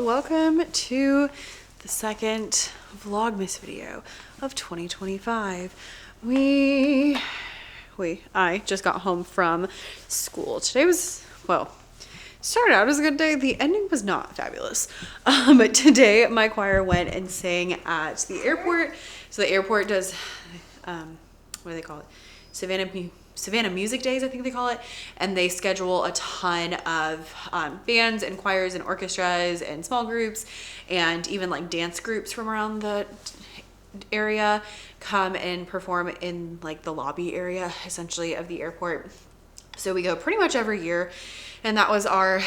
welcome to the second Vlogmas video of 2025. I just got home from school. Today was, well, started out as a good day. The ending was not fabulous. But today my choir went and sang at the airport. So the airport does, what do they call it? Savannah Music Days, I think they call it. And they schedule a ton of bands and choirs and orchestras and small groups and even like dance groups from around the area come and perform in like the lobby area essentially of the airport. So we go pretty much every year, and that was our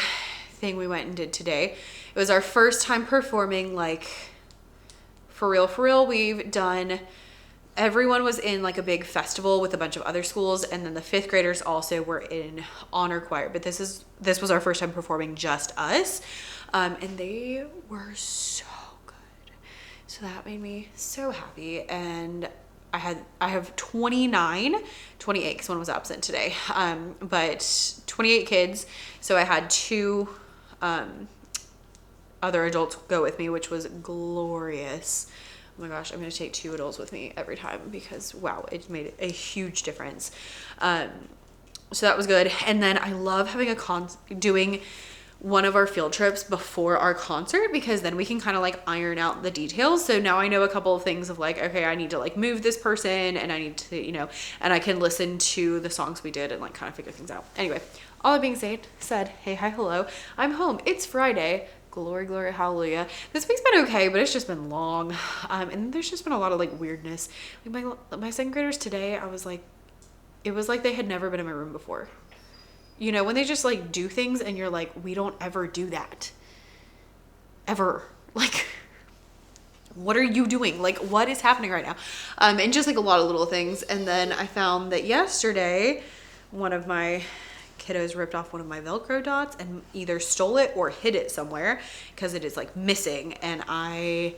thing we went and did today. It was our first time performing like for real. We've done, everyone was in like a big festival with a bunch of other schools, and then the fifth graders also were in honor choir, but this was our first time performing just us, and they were so good. So that made me so happy. And I have 28 because one was absent today, but 28 kids. So I had two other adults go with me, which was glorious. Oh my gosh, I'm going to take two adults with me every time because wow, it made a huge difference. So that was good. And then I love having doing one of our field trips before our concert, because then we can kind of like iron out the details. So now I know a couple of things of like, okay, I need to like move this person, and I need to, you know, and I can listen to the songs we did and like kind of figure things out. Anyway, all that being said, hey, hi, hello, I'm home. It's Friday. Glory, glory, hallelujah. This week's been okay, but it's just been long. And there's just been a lot of like weirdness. Like my second graders today, I was like, it was like they had never been in my room before. You know, when they just like do things and you're like, we don't ever do that. Ever. Like, what are you doing? Like, what is happening right now? And just like a lot of little things. And then I found that yesterday, one of my kiddos ripped off one of my Velcro dots and either stole it or hid it somewhere because it is like missing. And I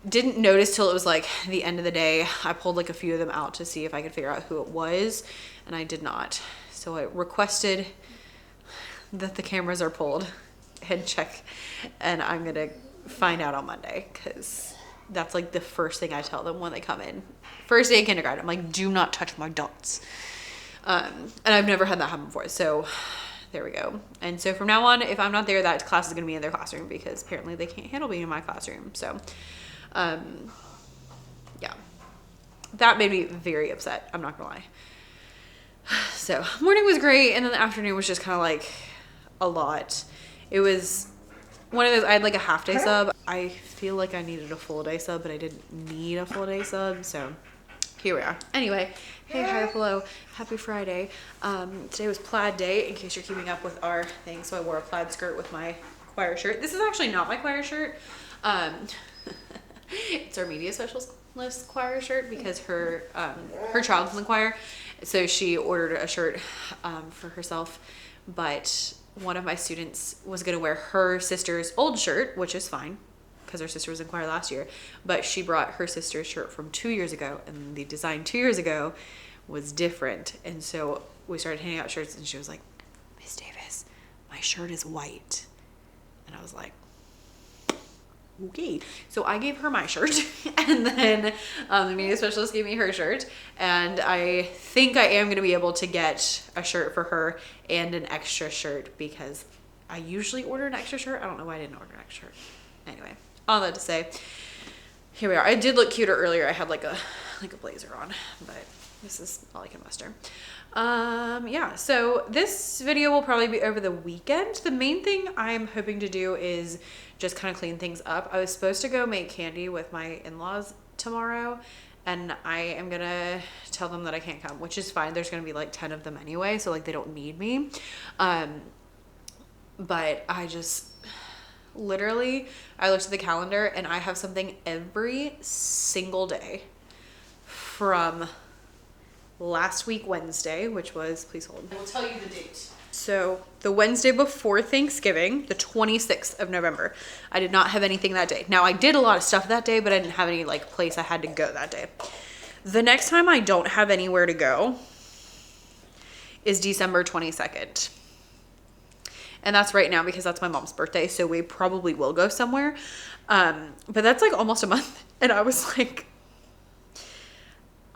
didn't notice till it was like the end of the day. I pulled like a few of them out to see if I could figure out who it was, and I did not. So I requested that the cameras are pulled and check, and I'm gonna find out on Monday, because that's like the first thing I tell them when they come in. First day of kindergarten, I'm like, do not touch my dots. And I've never had that happen before, so there we go. And so from now on, if I'm not there, that class is gonna be in their classroom, because apparently they can't handle being in my classroom. So yeah, that made me very upset, I'm not gonna lie. So morning was great, and then the afternoon was just kind of like a lot. It was one of those, I had like a half day sub. I feel like I needed a full day sub, but I didn't need a full day sub, so here we are. Anyway, hey, hi, hello, happy Friday. Today was plaid day, in case you're keeping up with our thing. So I wore a plaid skirt with my choir shirt. This is actually not my choir shirt. It's our media specialist choir shirt, because her child's in the choir, so she ordered a shirt for herself. But one of my students was going to wear her sister's old shirt, which is fine because her sister was in choir last year, but she brought her sister's shirt from 2 years ago, and the design 2 years ago was different. And so we started handing out shirts, and she was like, Miss Davis, my shirt is white. And I was like, okay. So I gave her my shirt, and then the media specialist gave me her shirt, and I think I am going to be able to get a shirt for her and an extra shirt, because I usually order an extra shirt. I don't know why I didn't order an extra shirt. Anyway, all that to say, here we are. I did look cuter earlier. I had like a blazer on, but this is all I can muster. Yeah, so this video will probably be over the weekend. The main thing I'm hoping to do is just kind of clean things up. I was supposed to go make candy with my in-laws tomorrow, and I am gonna tell them that I can't come, which is fine. There's gonna be like 10 of them anyway, so like they don't need me. But I just literally, I looked at the calendar, and I have something every single day from last week Wednesday, which was, please hold, I will tell you the date. So the Wednesday before Thanksgiving, the 26th of November, I did not have anything that day. Now I did a lot of stuff that day, but I didn't have any like place I had to go that day. The next time I don't have anywhere to go is December 22nd. And that's right now because that's my mom's birthday. So we probably will go somewhere. But that's like almost a month. And I was like,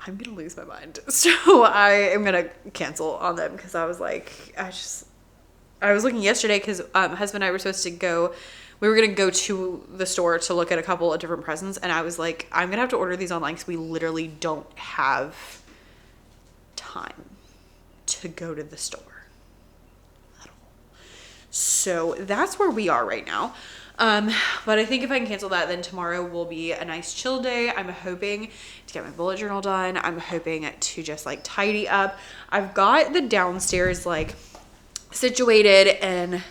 I'm going to lose my mind. So I am going to cancel on them because I was like, I was looking yesterday because husband and I were supposed to go. We were going to go to the store to look at a couple of different presents. And I was like, I'm going to have to order these online because we literally don't have time to go to the store at all. So that's where we are right now. But I think if I can cancel that, then tomorrow will be a nice chill day. I'm hoping to get my bullet journal done. I'm hoping to just like tidy up. I've got the downstairs like situated and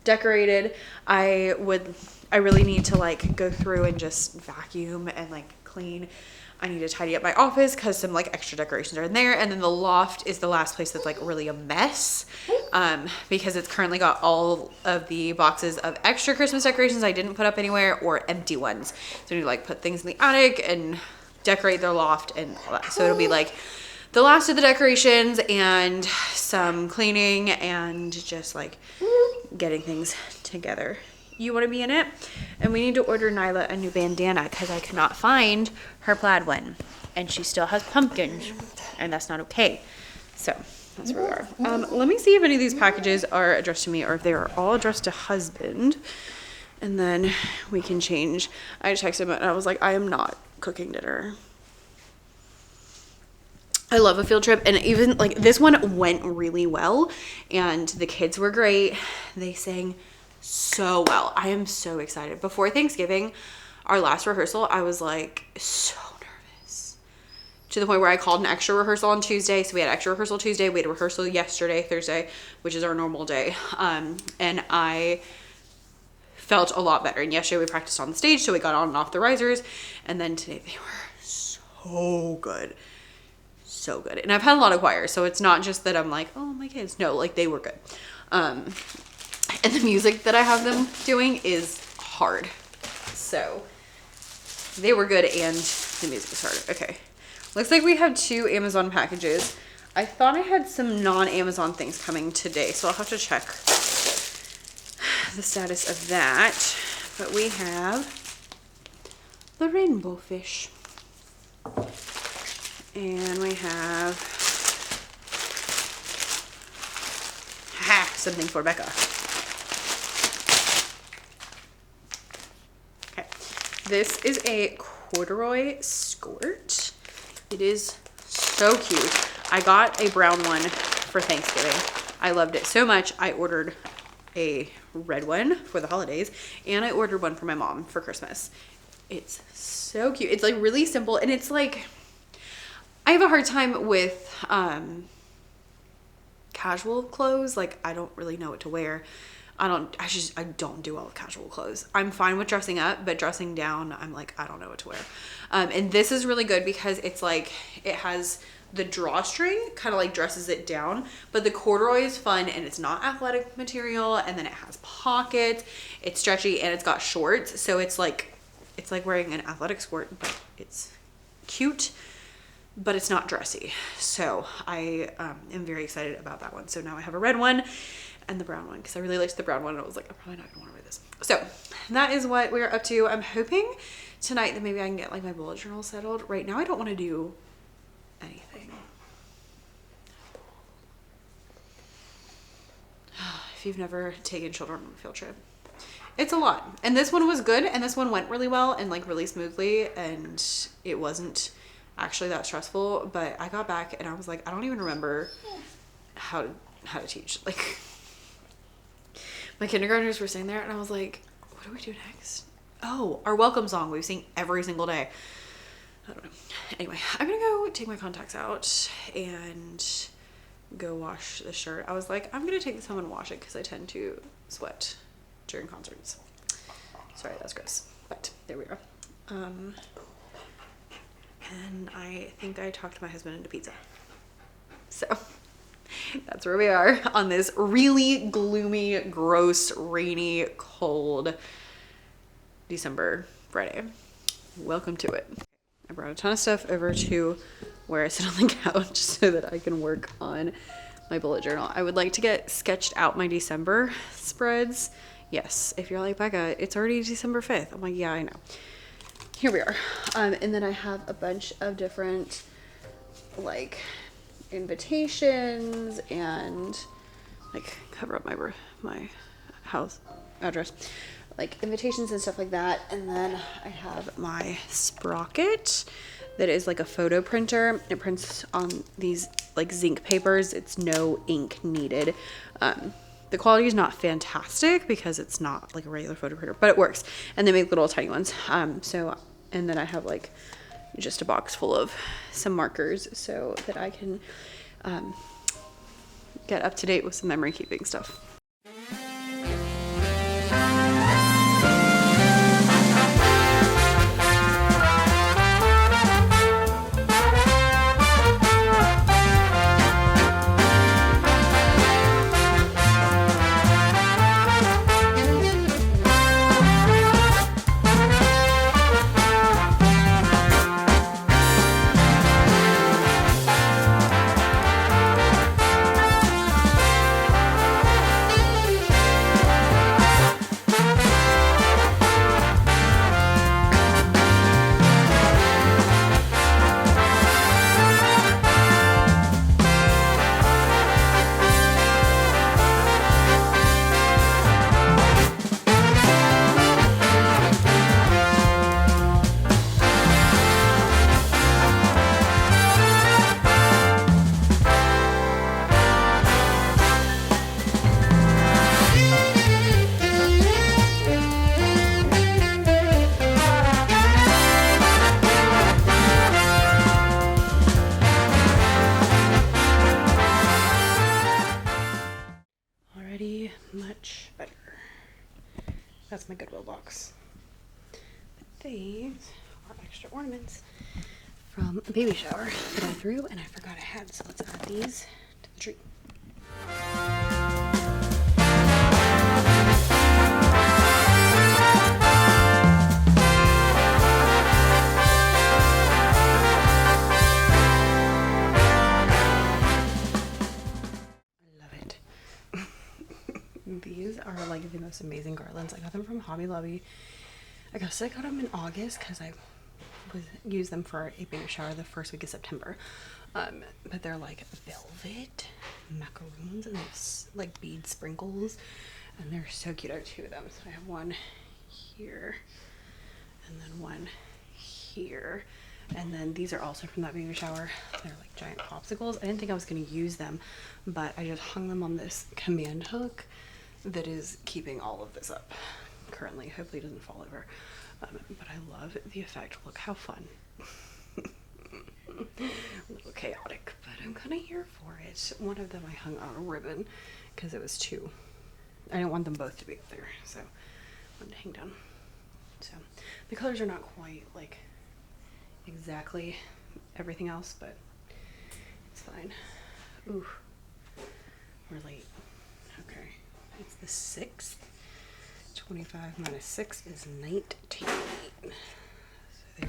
decorated. I really need to like go through and just vacuum and like clean. I need to tidy up my office because some like extra decorations are in there. And then the loft is the last place that's like really a mess because it's currently got all of the boxes of extra Christmas decorations I didn't put up anywhere or empty ones. So I need to like put things in the attic and decorate their loft and all that. So it'll be like the last of the decorations and some cleaning and just like getting things together. You want to be in it? And we need to order Nyla a new bandana because I cannot find her plaid one. And she still has pumpkins. And that's not okay. So that's where we are. Let me see if any of these packages are addressed to me or if they are all addressed to husband. And then we can change. I texted him and I was like, I am not cooking dinner. I love a field trip. And even like this one went really well. And the kids were great. They sang so well. I am so excited. Before Thanksgiving, our last rehearsal, I was like so nervous to the point where I called an extra rehearsal on Tuesday. So we had extra rehearsal Tuesday. We had a rehearsal yesterday, Thursday, which is our normal day. And I felt a lot better. And yesterday we practiced on the stage. So we got on and off the risers. And then today they were so good. So good. And I've had a lot of choirs. So it's not just that I'm like, oh, my kids. No, like they were good. And the music that I have them doing is hard. So they were good and the music was hard. Okay. Looks like we have 2 Amazon packages. I thought I had some non-Amazon things coming today, so I'll have to check the status of that. But we have the rainbow fish. And we have something for Becca. This is a corduroy skirt. It is so cute. I got a brown one for Thanksgiving. I loved it so much. I ordered a red one for the holidays and I ordered one for my mom for Christmas. It's so cute. It's like really simple and it's like, I have a hard time with casual clothes. Like I don't really know what to wear. I don't do well with casual clothes. I'm fine with dressing up, but dressing down, I'm like, I don't know what to wear. And this is really good because it's like, it has the drawstring kind of like dresses it down, but the corduroy is fun and it's not athletic material. And then it has pockets, it's stretchy and it's got shorts. So it's like wearing an athletic skirt, but it's cute, but it's not dressy. So I am very excited about that one. So now I have a red one and the brown one because I really liked the brown one and I was like, I'm probably not gonna want to wear this. So that is what we're up to. I'm hoping tonight that maybe I can get like my bullet journal settled. Right now I don't want to do anything. If you've never taken children on a field trip, it's a lot. And this one was good and this one went really well and like really smoothly and it wasn't actually that stressful, but I got back and I was like, I don't even remember how to teach. Like my kindergartners were sitting there and I was like, what do we do next? Oh, our welcome song we sing every single day. I don't know. Anyway, I'm gonna go take my contacts out and go wash the shirt. I was like, I'm gonna take this home and wash it because I tend to sweat during concerts. Sorry, that's gross, but there we are. And I think I talked my husband into pizza. So that's where we are on this really gloomy, gross, rainy, cold December Friday. Welcome to it. I brought a ton of stuff over to where I sit on the couch so that I can work on my bullet journal. I would like to get sketched out my December spreads. Yes, if you're like, Becca, it's already December 5th. I'm like, yeah, I know. Here we are. And then I have a bunch of different like invitations and like cover up my house address, like invitations and stuff like that. And then I have my sprocket that is like a photo printer. It prints on these like zinc papers. It's no ink needed. The quality is not fantastic because it's not like a regular photo printer, but it works. And they make little tiny ones. And then I have like just a box full of some markers so that I can get up to date with some memory keeping stuff. Much better. That's my Goodwill box. These are extra ornaments from a baby shower that I threw and I forgot I had, so let's add these to the tree. These are like the most amazing garlands. I got them from Hobby Lobby. I guess I got them in August because I used them for a baby shower the first week of September. But they're like velvet macaroons and like bead sprinkles, and they're so cute. I have two of them. So I have one here and then one here. And then these are also from that baby shower. They're like giant popsicles. I didn't think I was going to use them, but I just hung them on this command hook that is keeping all of this up currently. Hopefully it doesn't fall over. But I love the effect. Look how fun. A little chaotic, but I'm kind of here for it. One of them I hung on a ribbon because it was too, I didn't want them both to be up there, so I wanted to hang down. So the colors are not quite like exactly everything else, but it's fine. Ooh, we're late. Okay, it's the 6th. 25 minus 6 is 19. So there.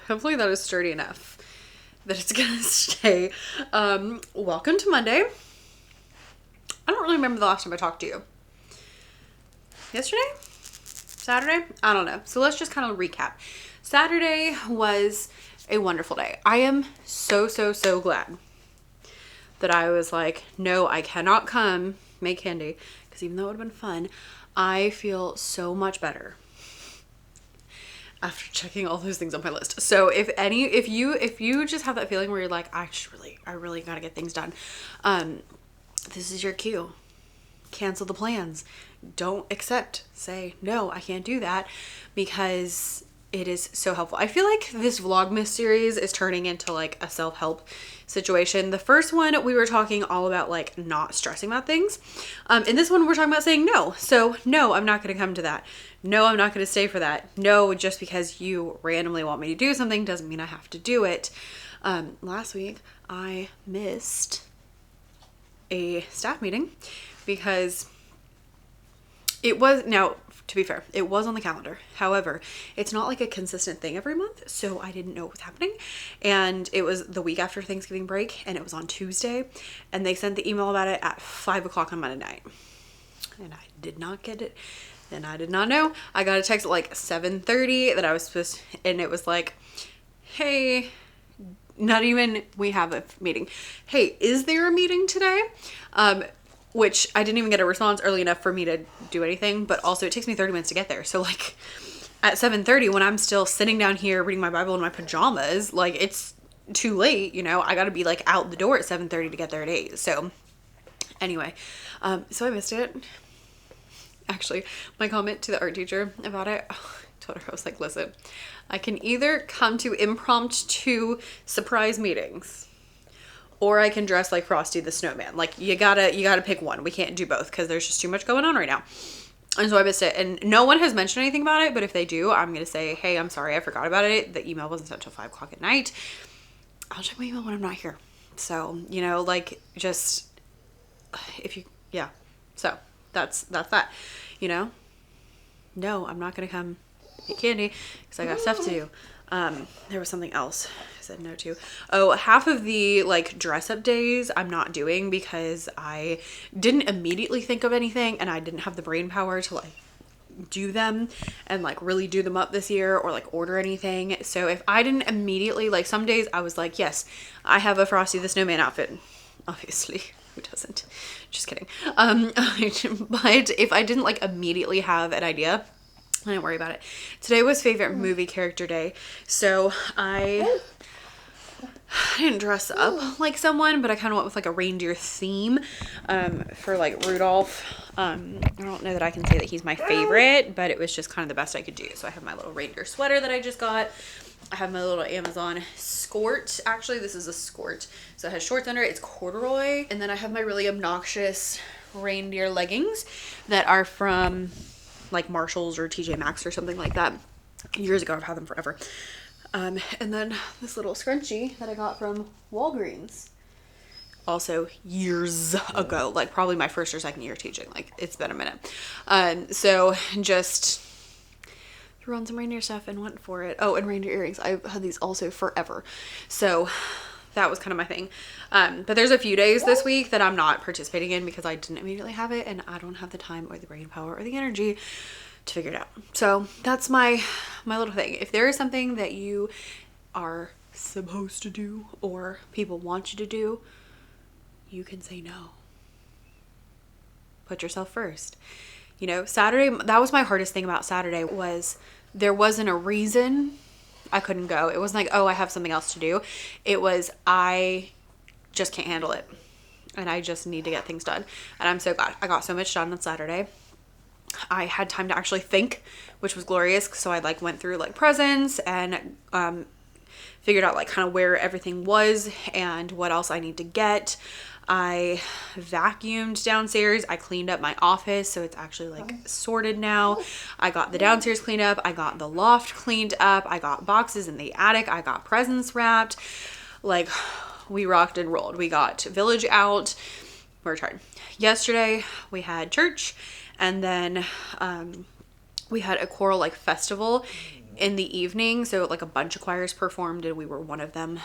Hopefully that is sturdy enough that it's gonna stay. Welcome to Monday. I don't really remember the last time I talked to you. Yesterday? Saturday? I don't know. So let's just kind of recap. Saturday was a wonderful day. I am so glad that I was like, no, I cannot come make candy, because even though it would have been fun, I feel so much better after checking all those things on my list. So if you just have that feeling where you're like, I really gotta get things done, this is your cue. Cancel the plans. Don't accept. Say, no, I can't do that, because it is so helpful. I feel like this Vlogmas series is turning into like a self-help situation. The first one, we were talking all about like not stressing about things. In this one, we're talking about saying no. So no, I'm not going to come to that. No, I'm not going to stay for that. No, just because you randomly want me to do something doesn't mean I have to do it. Last week, I missed a staff meeting because it was, now to be fair, it was on the calendar. However, it's not like a consistent thing every month, so I didn't know what was happening. And it was the week after Thanksgiving break, and it was on Tuesday, and they sent the email about it at 5 o'clock on Monday night. And I did not get it, and I did not know. I got a text at like 7:30 that I was supposed to, and it was like, hey, not even, we have a meeting. Hey, is there a meeting today? Which I didn't even get a response early enough for me to do anything, but also it takes me 30 minutes to get there. So like at 7:30, when I'm still sitting down here reading my Bible in my pajamas, like it's too late, you know, I got to be like out the door at 7:30 to get there at 8. So anyway, so I missed it. Actually, my comment to the art teacher about it, I told her, I was like, listen, I can either come to impromptu surprise meetings, or I can dress like Frosty the Snowman. Like you gotta pick one. We can't do both because there's just too much going on right now. And so I missed it. And no one has mentioned anything about it, but if they do, I'm gonna say, hey, I'm sorry, I forgot about it. The email wasn't sent till 5 o'clock at night. I'll check my email when I'm not here. So, you know, like just if you, yeah. So that's that, you know. No, I'm not gonna come eat candy because I got stuff to do. There was something else I said no to. Oh, half of the like dress up days I'm not doing because I didn't immediately think of anything and I didn't have the brain power to like do them and like really do them up this year or like order anything. So if I didn't immediately, like some days I was like, yes, I have a Frosty the Snowman outfit. Obviously, who doesn't? Just kidding. But if I didn't like immediately have an idea, I didn't worry about it. Today was favorite movie character day. So I didn't dress up like someone, but I kind of went with like a reindeer theme for like Rudolph. I don't know that I can say that he's my favorite, but it was just kind of the best I could do. So I have my little reindeer sweater that I just got. I have my little Amazon skirt. Actually, this is a skirt. So it has shorts under it. It's corduroy. And then I have my really obnoxious reindeer leggings that are from like Marshalls or TJ Maxx or something like that. Years ago, I've had them forever. And then this little scrunchie that I got from Walgreens. Also years ago, like probably my first or second year teaching. Like it's been a minute. So just threw on some reindeer stuff and went for it. Oh, and reindeer earrings. I've had these also forever. So that was kind of my thing. But there's a few days this week that I'm not participating in because I didn't immediately have it and I don't have the time or the brain power or the energy to figure it out. So that's my little thing. If there is something that you are supposed to do or people want you to do, you can say no. Put yourself first. You know, Saturday, that was my hardest thing about Saturday was there wasn't a reason I couldn't go. It wasn't like, oh, I have something else to do. It was, I just can't handle it. And I just need to get things done. And I'm so glad. I got so much done on Saturday. I had time to actually think, which was glorious. So I like went through like presents and figured out like kind of where everything was and what else I need to get. I vacuumed downstairs. I cleaned up my office, so it's actually like sorted now. I got the downstairs cleaned up. I got the loft cleaned up. I got boxes in the attic. I got presents wrapped. Like we rocked and rolled. We got Village out. We're tired. Yesterday we had church, and then we had a choral like festival in the evening. So like a bunch of choirs performed and we were one of them,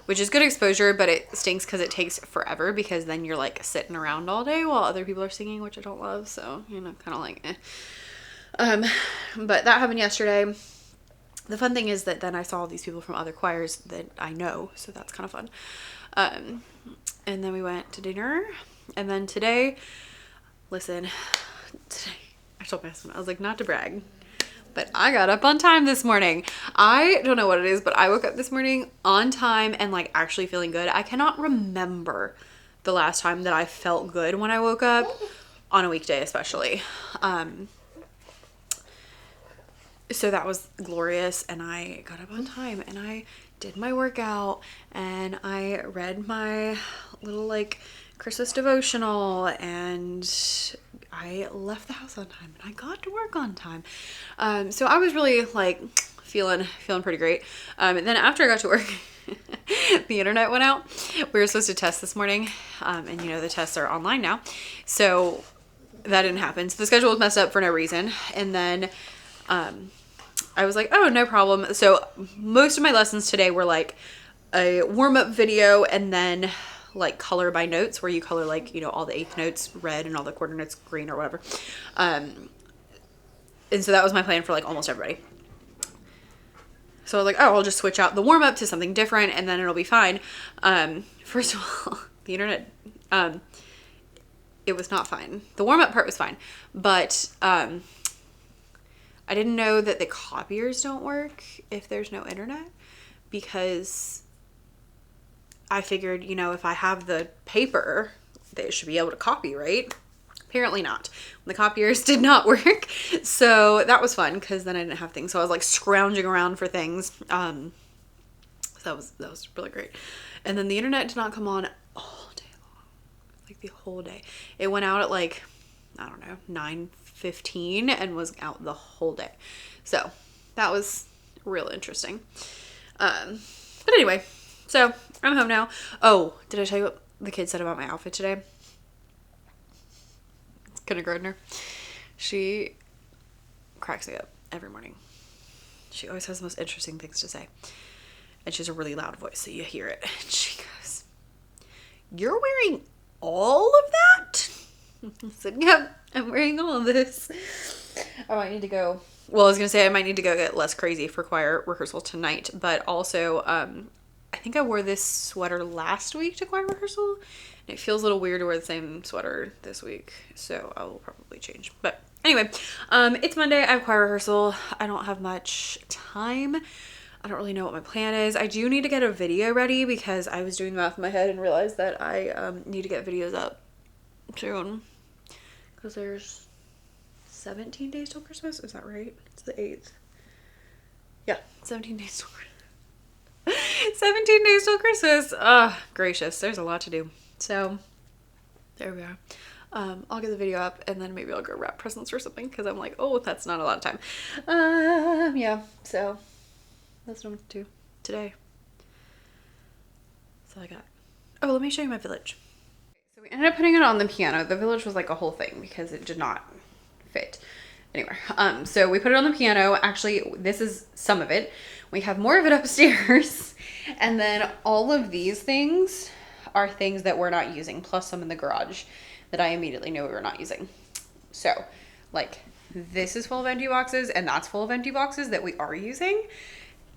which is good exposure, but it stinks because it takes forever because then you're like sitting around all day while other people are singing, which I don't love. So, you know, kind of like, but that happened yesterday. The fun thing is that then I saw all these people from other choirs that I know. So that's kind of fun. And then we went to dinner, and then today, listen, today I told my husband, I was like, not to brag, but I got up on time this morning. I don't know what it is, but I woke up this morning on time and like actually feeling good. I cannot remember the last time that I felt good when I woke up on a weekday, especially. so that was glorious, and I got up on time and I did my workout and I read my little like Christmas devotional, and I left the house on time and I got to work on time. So I was really like feeling pretty great. And then after I got to work, the internet went out. We were supposed to test this morning, and you know, the tests are online now, so that didn't happen. So the schedule was messed up for no reason. And then I was like, oh, no problem. So most of my lessons today were like a warm-up video and then like color by notes, where you color like, you know, all the eighth notes red and all the quarter notes green or whatever. And so that was my plan for like almost everybody. So I was like, oh, I'll just switch out the warm-up to something different and then it'll be fine. First of all, the internet, it was not fine. The warm-up part was fine, but I didn't know that the copiers don't work if there's no internet, because I figured, you know, if I have the paper, they should be able to copy, right? Apparently not. The copiers did not work. So that was fun, because then I didn't have things. So I was like scrounging around for things. So that was really great. And then the internet did not come on all day long. Like the whole day. It went out at like, I don't know, 9:15 and was out the whole day. So that was real interesting. But anyway, so I'm home now. Oh, did I tell you what the kid said about my outfit today? Kindergartner. She cracks me up every morning. She always has the most interesting things to say. And she has a really loud voice, so you hear it. And she goes, "You're wearing all of that?" I said, "Yep, I'm wearing all of this." I might need to go. Well, I was going to say I might need to go get less crazy for choir rehearsal tonight. But also, I think I wore this sweater last week to choir rehearsal. And it feels a little weird to wear the same sweater this week. So I will probably change. But anyway, it's Monday. I have choir rehearsal. I don't have much time. I don't really know what my plan is. I do need to get a video ready, because I was doing the math in my head and realized that I need to get videos up soon. Because there's 17 days till Christmas. Is that right? It's the 8th. Yeah, 17 days till Christmas. 17 days till Christmas. Gracious. There's a lot to do. So there we are. I'll get the video up and then maybe I'll go wrap presents or something, because I'm like, oh, that's not a lot of time. Yeah, so that's what I'm going to do today. That's all I got. Oh, let me show you my village. So we ended up putting it on the piano. The village was like a whole thing because it did not fit anywhere. So we put it on the piano. Actually, this is some of it. We have more of it upstairs. And then all of these things are things that we're not using, plus some in the garage that I immediately knew we were not using. So like this is full of empty boxes, and that's full of empty boxes that we are using.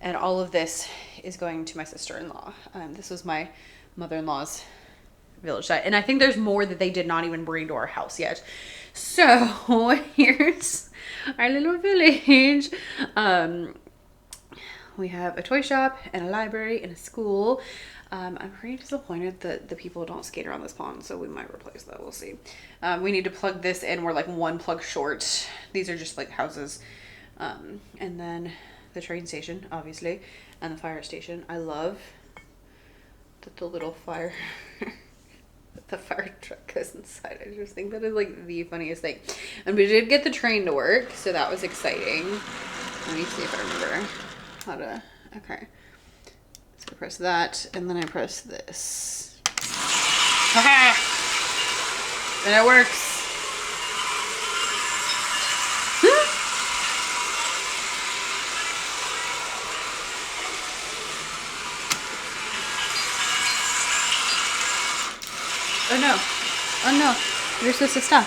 And all of this is going to my sister-in-law. This was my mother-in-law's village set. And I think there's more that they did not even bring to our house yet. So here's our little village. We have a toy shop and a library and a school. I'm pretty disappointed that the people don't skate around this pond, so we might replace that. We'll see. We need to plug this in. We're like one plug short. These are just like houses. And then the train station, obviously, and the fire station. I love that the little fire, the fire truck goes inside. I just think that is like the funniest thing. And we did get the train to work, so that was exciting. Let me see if I remember how to, okay. So I press that, and then I press this. And it works. Oh no. Oh no. You're supposed to stop.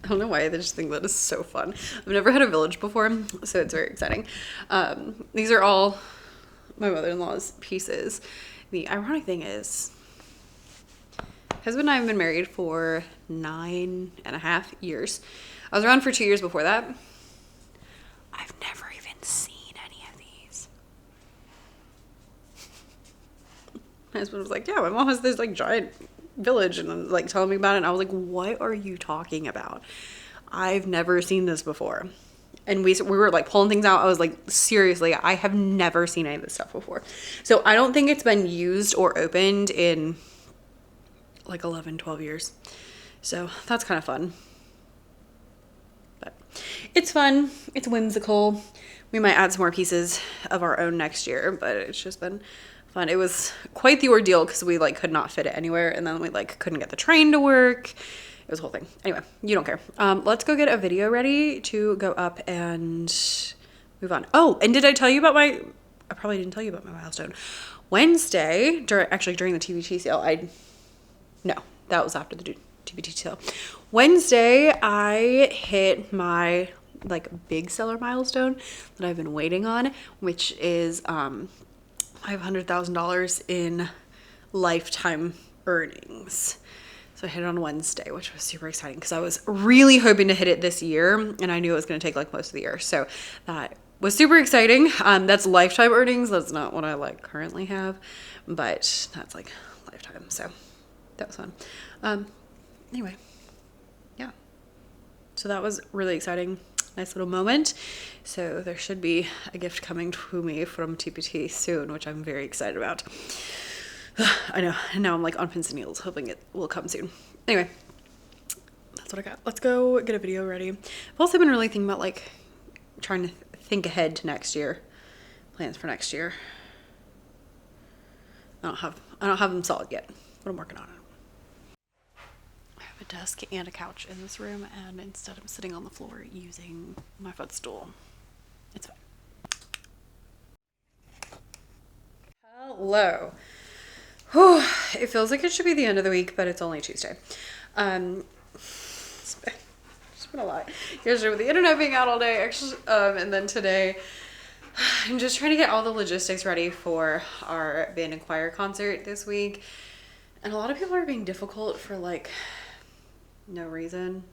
I don't know why, I just think that is so fun. I've never had a village before, so it's very exciting. These are all my mother-in-law's pieces. The ironic thing is, husband and I have been married for 9.5 years. I was around for 2 years before that. I've never even seen any of these. My husband was like, yeah, my mom has this like giant village and like telling me about it. And I was like, what are you talking about? I've never seen this before. And we were like pulling things out. I was like, seriously, I have never seen any of this stuff before. So I don't think it's been used or opened in like 11, 12 years. So that's kind of fun. But it's fun. It's whimsical. We might add some more pieces of our own next year, but it's just been fun. It was quite the ordeal because we like could not fit it anywhere. And then we like couldn't get the train to work. It was a whole thing. Anyway, you don't care. Let's go get a video ready to go up and move on. Oh, and did I tell you about I probably didn't tell you about my milestone. Wednesday, during the TBT sale, no, that was after the TBT sale. Wednesday, I hit my like big seller milestone that I've been waiting on, which is $500,000 in lifetime earnings. So I hit it on Wednesday, which was super exciting because I was really hoping to hit it this year, and I knew it was going to take like most of the year. So that was super exciting. That's lifetime earnings. That's not what I like currently have, but that's like lifetime. So that was fun. Anyway, yeah. So that was really exciting. Nice little moment. So there should be a gift coming to me from TPT soon, which I'm very excited about. I know. And now I'm like on pins and needles, hoping it will come soon. Anyway, that's what I got. Let's go get a video ready. I've also been really thinking about like trying to think ahead to next year. Plans for next year. I don't have them solid yet, but I'm working on it. I have a desk and a couch in this room, and instead I'm sitting on the floor using my footstool. It's fine. Hello. Whew, it feels like it should be the end of the week, but it's only Tuesday. It's been a lot. Yesterday with the internet being out all day, actually, and then today, I'm just trying to get all the logistics ready for our band and choir concert this week. And a lot of people are being difficult for like no reason.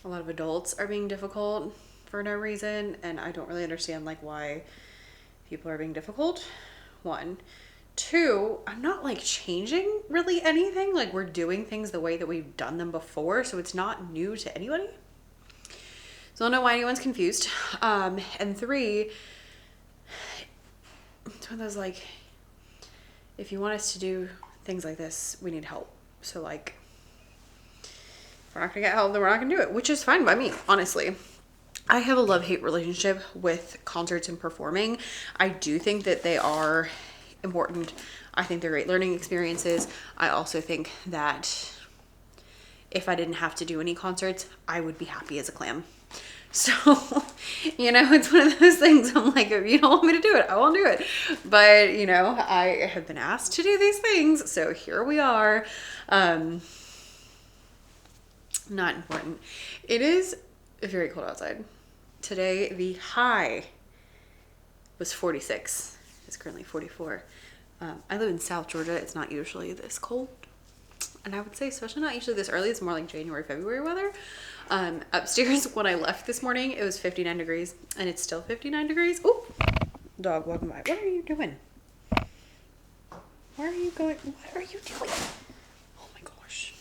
A lot of adults are being difficult for no reason, and I don't really understand like why people are being difficult. 1. 2, I'm not like changing really anything. Like we're doing things the way that we've done them before, so it's not new to anybody. So I don't know why anyone's confused. And 3, it's one of those like, if you want us to do things like this, we need help. So like, if we're not gonna get help, then we're not gonna do it, which is fine by me, honestly. I have a love-hate relationship with concerts and performing. I do think that they are important. I think they're great learning experiences. I also think that if I didn't have to do any concerts, I would be happy as a clam. So, you know, it's one of those things. I'm like, if you don't want me to do it, I won't do it. But, you know, I have been asked to do these things, so here we are. Not important. It is very cold outside. Today, the high was 46. It's currently 44. I live in South Georgia. It's not usually this cold. And I would say, especially not usually this early, it's more like January, February weather. Upstairs, when I left this morning, it was 59 degrees, and it's still 59 degrees. Oh, dog walking by. What are you doing? Where are you going? What are you doing? Oh my gosh.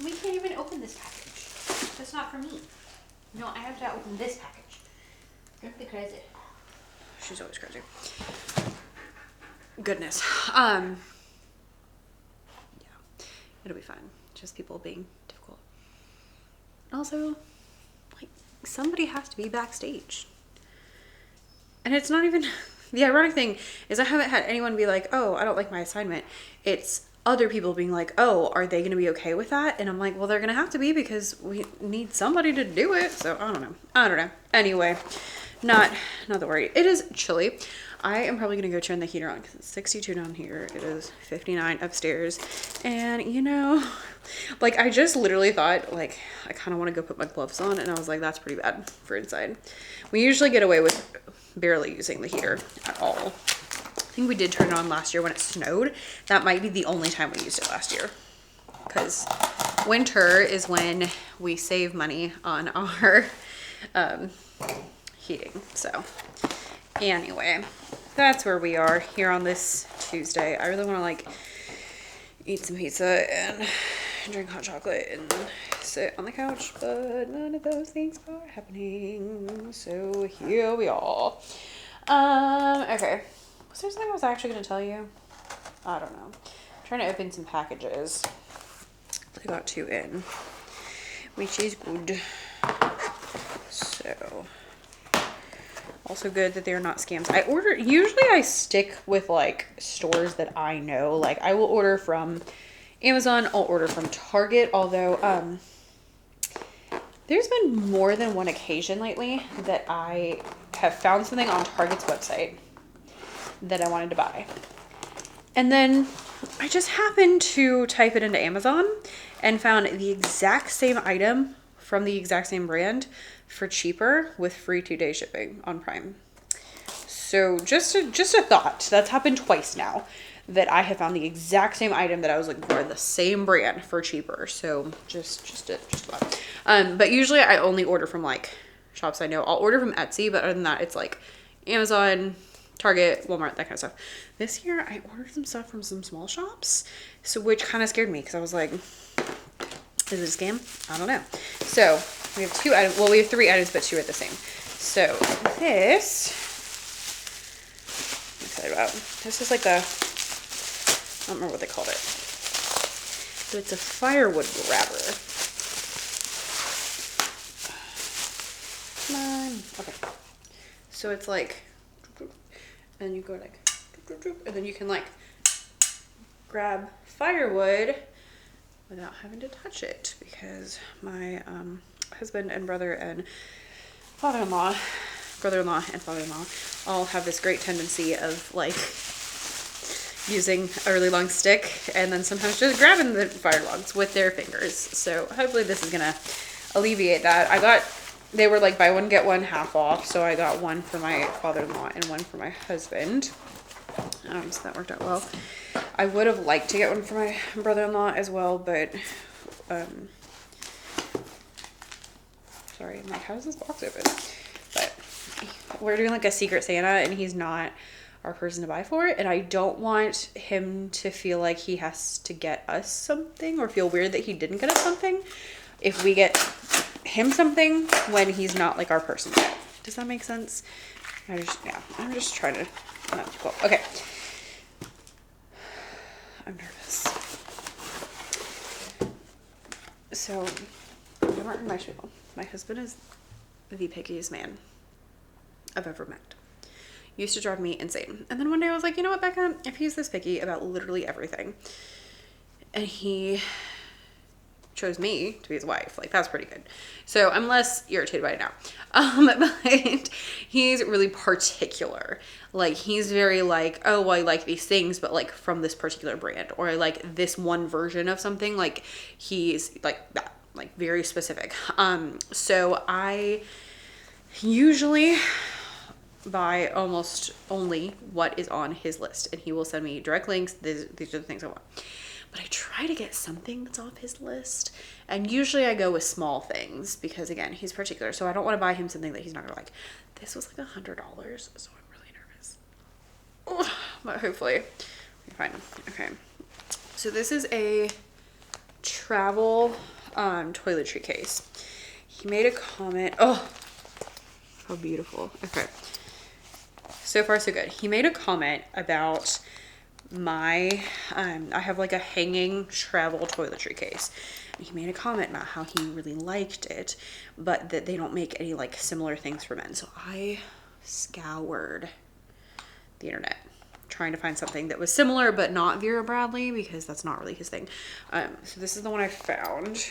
We can't even open this package. That's not for me. No, I have to open this package. Don't be crazy. She's always crazy. Goodness. Yeah. It'll be fine. Just people being difficult. Also, like, somebody has to be backstage. And it's not even... The ironic thing is I haven't had anyone be like, oh, I don't like my assignment. It's other people being like, oh, are they going to be okay with that? And I'm like, well, they're going to have to be because we need somebody to do it. So I don't know. Anyway, not the worry. It is chilly. I am probably going to go turn the heater on because it's 62 down here. It is 59 upstairs. And you know, like I just literally thought like, I kind of want to go put my gloves on. And I was like, that's pretty bad for inside. We usually get away with barely using the heater at all. I think we did turn it on last year when it snowed. That might be the only time we used it last year. Because winter is when we save money on our heating. So Anyway, that's where we are here on this Tuesday. I really want to like eat some pizza and drink hot chocolate and sit on the couch, but none of those things are happening. So here we are. Okay. Was there something I was actually going to tell you? I don't know. I'm trying to open some packages. I got 2 in, which is good. So, also good that they're not scams. Usually I stick with like stores that I know. Like I will order from Amazon, I'll order from Target, although there's been more than one occasion lately that I have found something on Target's website that I wanted to buy. And then I just happened to type it into Amazon and found the exact same item from the exact same brand for cheaper with free 2-day shipping on Prime. So just a thought. That's happened twice now that I have found the exact same item that I was looking for, the same brand for cheaper. So just a thought. But usually I only order from like shops I know. I'll order from Etsy, but other than that, it's like Amazon, Target, Walmart, that kind of stuff. This year I ordered some stuff from some small shops, so which kind of scared me because I was like, is it a scam? I don't know. So we have 2 items. Well, we have 3 items, but 2 are the same. So this, I'm excited about. This is like a, I don't remember what they called it. So it's a firewood grabber. Come on. Okay. So it's like, and you go like, and then you can like grab firewood without having to touch it, because my husband and brother and brother-in-law and father-in-law all have this great tendency of like using a really long stick and then sometimes just grabbing the fire logs with their fingers. So hopefully this is gonna alleviate that. They were like buy one get one half off, so I got one for my father-in-law and one for my husband. So that worked out well. I would have liked to get one for my brother-in-law as well, but sorry, I'm like, how does this box open? But we're doing like a Secret Santa and he's not our person to buy for it, and I don't want him to feel like he has to get us something or feel weird that he didn't get us something if we get him something when he's not like our person yet. Does that make sense? I'm just trying to not too cool. Okay. I'm nervous. So, my husband is the pickiest man I've ever met. Used to drive me insane. And then one day I was like, you know what, Becca? If he's this picky about literally everything, and he chose me to be his wife, like that's pretty good. So I'm less irritated by it now. But he's really particular. Like he's very like, oh, well, I like these things, but like from this particular brand, or I like this one version of something. Like he's like that, like very specific. So I usually buy almost only what is on his list, and he will send me direct links. These are the things I want. But I try to get something that's off his list. And usually I go with small things because, again, he's particular. So I don't want to buy him something that he's not going to like. This was like $100, so I'm really nervous. Oh, but hopefully we find him. Okay. So this is a travel toiletry case. He made a comment. Oh, how beautiful. Okay. So far, so good. He made a comment about my I have like a hanging travel toiletry case. He made a comment about how he really liked it, but that they don't make any like similar things for men. So I scoured the internet trying to find something that was similar but not Vera Bradley, because that's not really his thing. So this is the one I found.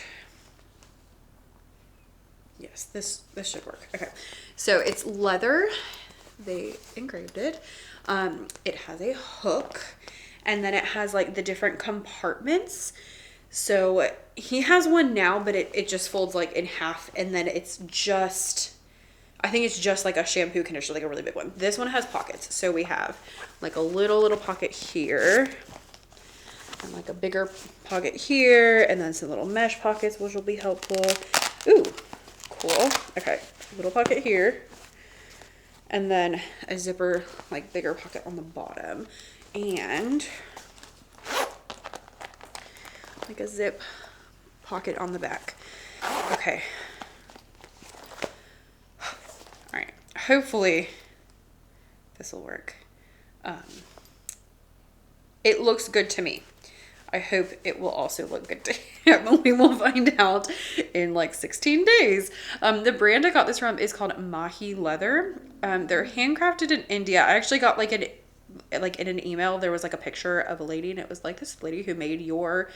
Yes, this should work. Okay, so it's leather. They engraved it. It has a hook, and then it has like the different compartments. So he has one now, but it just folds like in half, and then it's just, I think it's just like a shampoo conditioner, like a really big one. This one has pockets. So we have like a little pocket here, and like a bigger pocket here, and then some little mesh pockets, which will be helpful. Ooh, cool. Okay, little pocket here. and then a zipper, like bigger pocket on the bottom, and like a zip pocket on the back. Okay. All right. Hopefully this will work. It looks good to me. I hope it will also look good to him. We will find out in like 16 days. The brand I got this from is called Mahi Leather. They're handcrafted in India. I actually got like in an email, there was like a picture of a lady, and it was like this lady who made your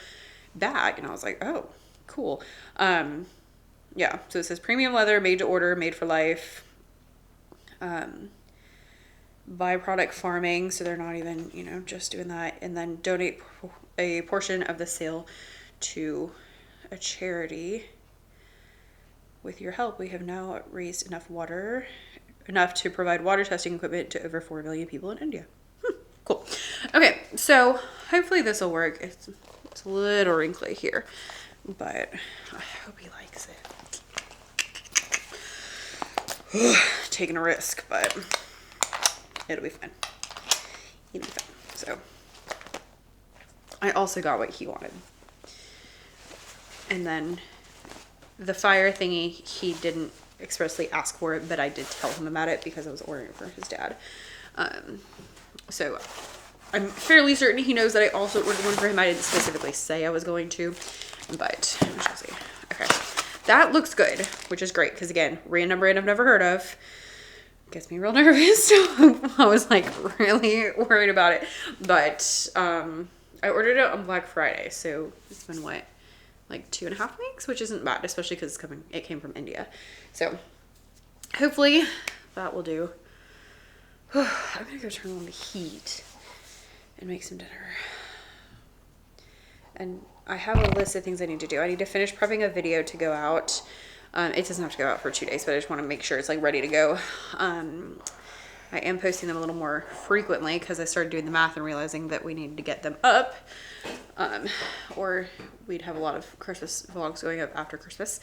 bag, and I was like, oh, cool. Yeah, so it says premium leather, made to order, made for life. Byproduct farming, so they're not even, you know, just doing that. And then donate a portion of the sale to a charity. With your help, we have now raised enough to provide water testing equipment to over 4 million people in India. Cool. Okay, so hopefully this will work. It's a little wrinkly here, but I hope he likes it. Taking a risk, but it'll be fine. It'll be fine. So I also got what he wanted. And then the fire thingy, he didn't expressly ask for it, but I did tell him about it because I was ordering it for his dad. So I'm fairly certain he knows that I also ordered one for him. I didn't specifically say I was going to, but we shall see. Okay. That looks good, which is great because, again, random brand I've never heard of. Gets me real nervous. So I was like really worried about it. But I ordered it on Black Friday. So it's been what? Like 2.5 weeks, which isn't bad, especially because it came from India. So hopefully that will do. I'm gonna go turn on the heat and make some dinner. And I have a list of things I need to do. I need to finish prepping a video to go out. It doesn't have to go out for 2 days, but I just want to make sure it's like ready to go. I am posting them a little more frequently because I started doing the math and realizing that we needed to get them up, or we'd have a lot of Christmas vlogs going up after Christmas.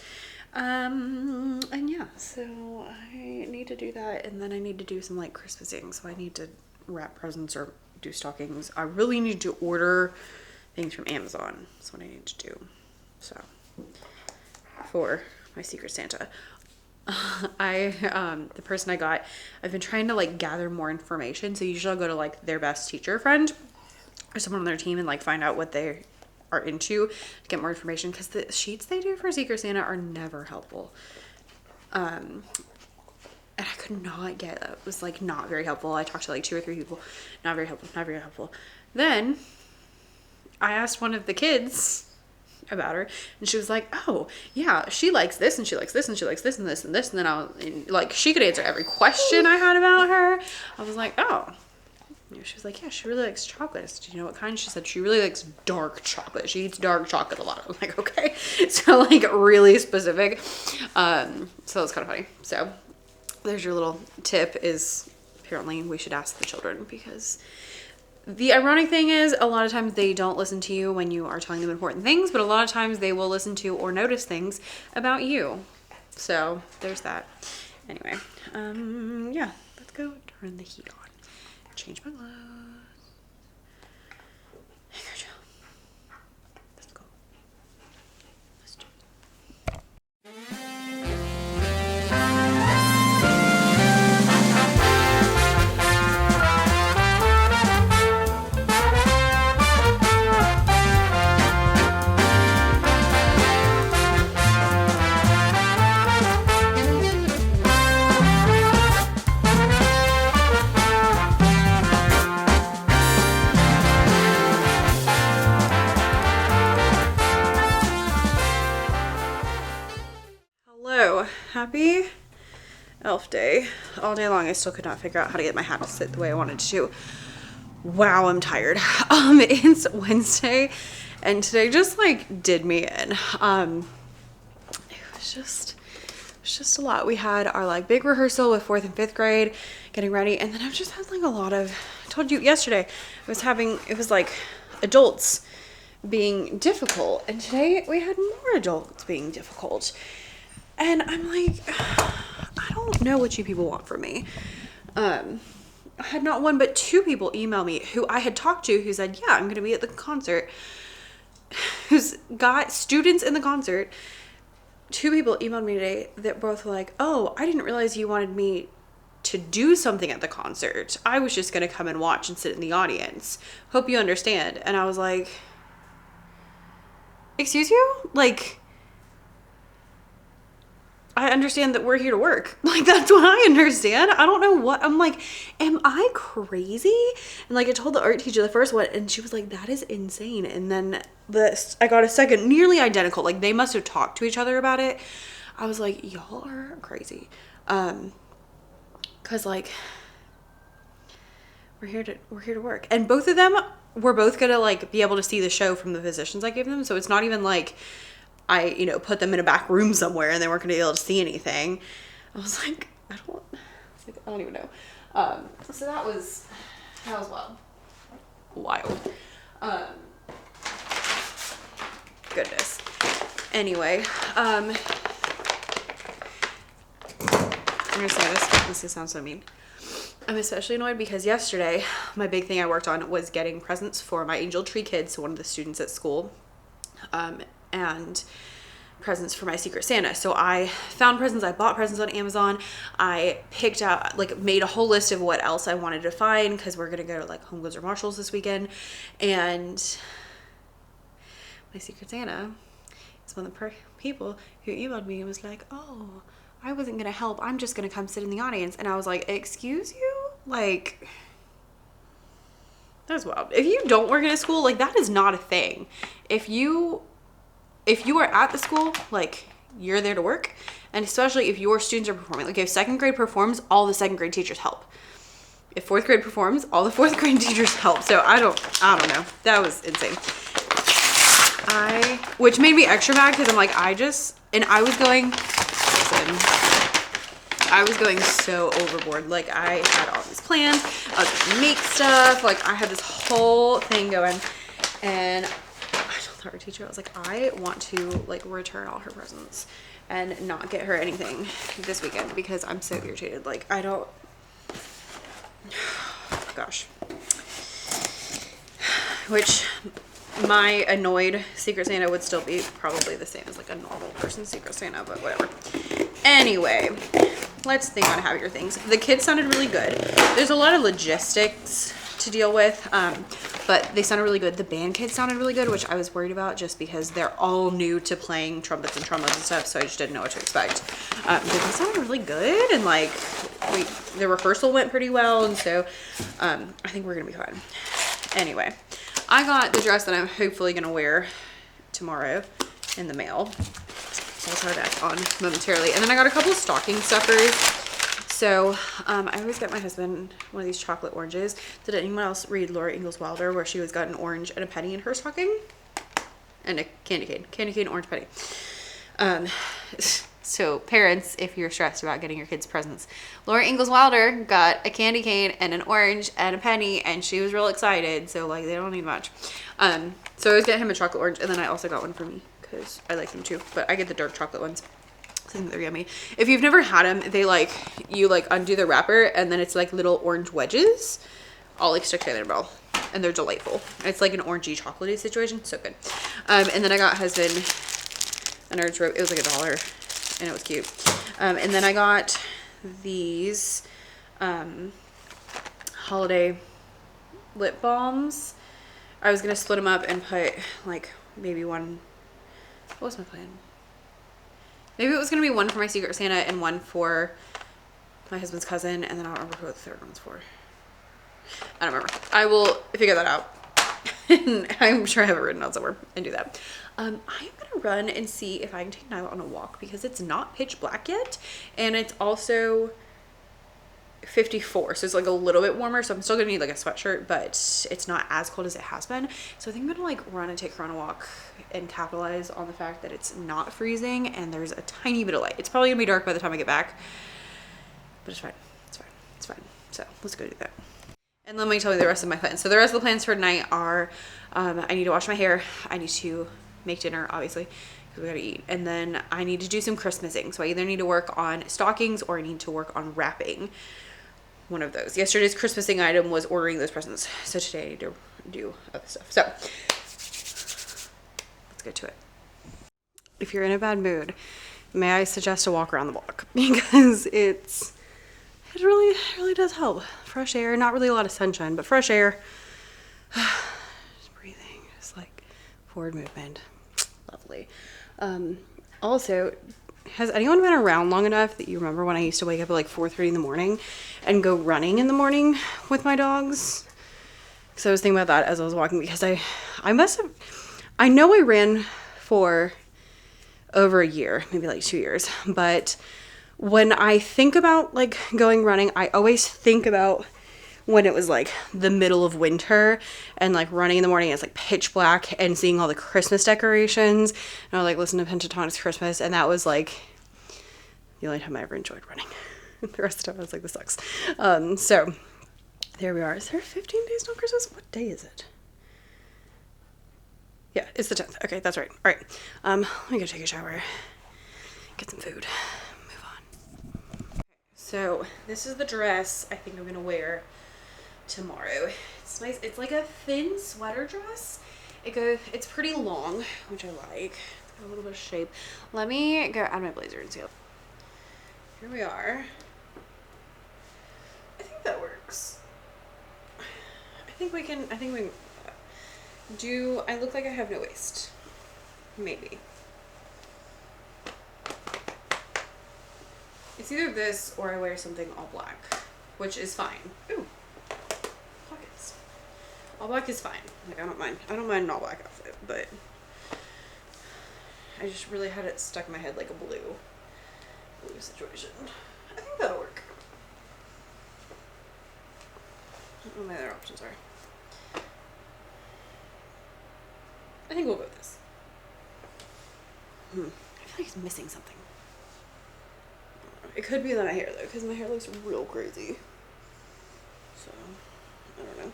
And yeah, so I need to do that, and then I need to do some like Christmasing. So I need to wrap presents or do stockings. I really need to order things from Amazon. That's what I need to do. So for my Secret Santa. The person I got, I've been trying to like gather more information. So usually I'll go to like their best teacher friend or someone on their team and like find out what they are into to get more information, because the sheets they do for Secret Santa are never helpful. And I could not get it. It was like not very helpful. I talked to like 2 or 3 people. Not very helpful. Then I asked one of the kids about her, and she was like, oh yeah, she likes this and she likes this and she likes this and this and this, and then like she could answer every question I had about her. I was like, oh. She was like, yeah, she really likes chocolates. Do you know what kind? She said she really likes dark chocolate. She eats dark chocolate a lot. I'm like, okay. So like really specific. So it's kind of funny. So there's your little tip, is apparently we should ask the children, because the ironic thing is a lot of times they don't listen to you when you are telling them important things, but a lot of times they will listen to or notice things about you. So there's that. Anyway, yeah, let's go turn the heat on. Change my clothes. Hey, go, Jill. Let's go. Let's do it. Happy elf day. All day long I still could not figure out how to get my hat to sit the way I wanted to. Wow, I'm tired. It's Wednesday and today just like did me in. It was just a lot. We had our like big rehearsal with 4th and 5th grade, getting ready, and then I've just had like a lot of, I told you yesterday, it was like adults being difficult, and today we had more adults being difficult. And I'm like, I don't know what you people want from me. I had not one but two people email me who I had talked to who said, yeah, I'm going to be at the concert, who's got students in the concert. Two people emailed me today that both were like, oh, I didn't realize you wanted me to do something at the concert. I was just going to come and watch and sit in the audience. Hope you understand. And I was like, excuse you? Like, I understand that we're here to work. Like, that's what I understand. I don't know what, I'm like, am I crazy? And like, I told the art teacher the first one and she was like, that is insane. And then I got a second, nearly identical. Like, they must have talked to each other about it. I was like, y'all are crazy. Cause like, we're here to work. And both of them were both gonna like be able to see the show from the positions I gave them. So it's not even like I, you know, put them in a back room somewhere and they weren't gonna be able to see anything. I was like, I don't even know. So that was wild. Goodness. Anyway, I'm gonna say this sounds so mean. I'm especially annoyed because yesterday, my big thing I worked on was getting presents for my Angel Tree kids, so one of the students at school, and presents for my Secret Santa. So I found presents, I bought presents on Amazon, I picked out, like, made a whole list of what else I wanted to find, because we're gonna go to like Home Goods or Marshalls this weekend, and my Secret Santa is one of the people who emailed me and was like, oh, I wasn't gonna help, I'm just gonna come sit in the audience. And I was like, excuse you? Like, that's wild. If you don't work in a school, like, that is not a thing. If you are at the school, like, you're there to work. And especially if your students are performing, like if second grade performs, all the second grade teachers help. If fourth grade performs, all the fourth grade teachers help. So I don't know. That was insane. Which made me extra mad because I'm like, I was going so overboard. Like, I had all these plans, I was gonna make stuff, like I had this whole thing going, and I told our teacher, I was like, I want to like return all her presents and not get her anything this weekend because I'm so irritated. Like, I don't, gosh. Which, my annoyed Secret Santa would still be probably the same as like a normal person's Secret Santa, but whatever. Anyway, let's think on happier things. The kids sounded really good. There's a lot of logistics to deal with, but they sounded really good. The band kids sounded really good, which I was worried about just because they're all new to playing trumpets and trombones and stuff, so I just didn't know what to expect. But they sounded really good, and like the rehearsal went pretty well, and so I think we're gonna be fine. Anyway, I got the dress that I'm hopefully gonna wear tomorrow in the mail. So I'll try that on momentarily. And then I got a couple of stocking stuffers. So I always get my husband one of these chocolate oranges. Did anyone else read Laura Ingalls Wilder where she was got an orange and a penny in her stocking? And a candy cane orange penny. So parents, if you're stressed about getting your kids presents, Laura Ingalls Wilder got a candy cane and an orange and a penny, and she was real excited. So like, they don't need much. So I always get him a chocolate orange, and then I also got one for me because I like them too, but I get the dark chocolate ones. I think they're yummy. If you've never had them, they like, you like undo the wrapper and then it's like little orange wedges all like stuck together in a ball, and they're delightful. It's like an orangey chocolatey situation, so good. And then I got husband a Nerds rope. It was like $1 and it was cute. And then I got these holiday lip balms. I was gonna split them up and put like maybe one, what was my plan? Maybe it was gonna be one for my Secret Santa and one for my husband's cousin, and then I don't remember who the third one's for. I don't remember. I will figure that out. I'm sure I have it written out somewhere and do that. I am gonna run and see if I can take Nyla on a walk because it's not pitch black yet, and it's also 54, so it's like a little bit warmer, so I'm still gonna need like a sweatshirt, but it's not as cold as it has been. So I think I'm gonna like run and take her on a walk and capitalize on the fact that it's not freezing and there's a tiny bit of light. It's probably gonna be dark by the time I get back, but it's fine. So let's go do that. And let me tell you the rest of my plans. So the rest of the plans for tonight are I need to wash my hair, I need to make dinner, obviously, because we gotta eat, and then I need to do some Christmasing. So I either need to work on stockings or I need to work on wrapping. one of those. Yesterday's Christmasing item was ordering those presents. So today I need to do other stuff. So let's get to it. If you're in a bad mood, may I suggest a walk around the block, because it really does help. Fresh air, not really a lot of sunshine, but fresh air. Just breathing, just like forward movement. Lovely. Also, has anyone been around long enough that you remember when I used to wake up at like 4:30 in the morning and go running in the morning with my dogs? So I was thinking about that as I was walking, because I know I ran for over a year, maybe like 2 years, but when I think about like going running, I always think about when it was like the middle of winter and like running in the morning, it's like pitch black, and seeing all the Christmas decorations, and I like listen to Pentatonic's Christmas, and that was like the only time I ever enjoyed running. The rest of the time I was like, this sucks. So there we are. Is there 15 days till Christmas? What day is it? Yeah, it's the 10th. Okay, that's right. All right. Let me go take a shower, get some food, move on. So this is the dress I think I'm gonna wear tomorrow. It's nice. It's like a thin sweater dress. It's pretty long, which I like. It's got a little bit of shape. Let me go add my blazer and see. Here we are. I think that works. I think we can do I look like I have no waist? Maybe. It's either this or I wear something all black, which is fine. Ooh, pockets. All black is fine. Like, I don't mind an all black outfit, but I just really had it stuck in my head like a blue situation. I think that'll work. I don't know what my other options are. I think we'll go with this. I feel like it's missing something. It could be that my hair though, because my hair looks real crazy. So, I don't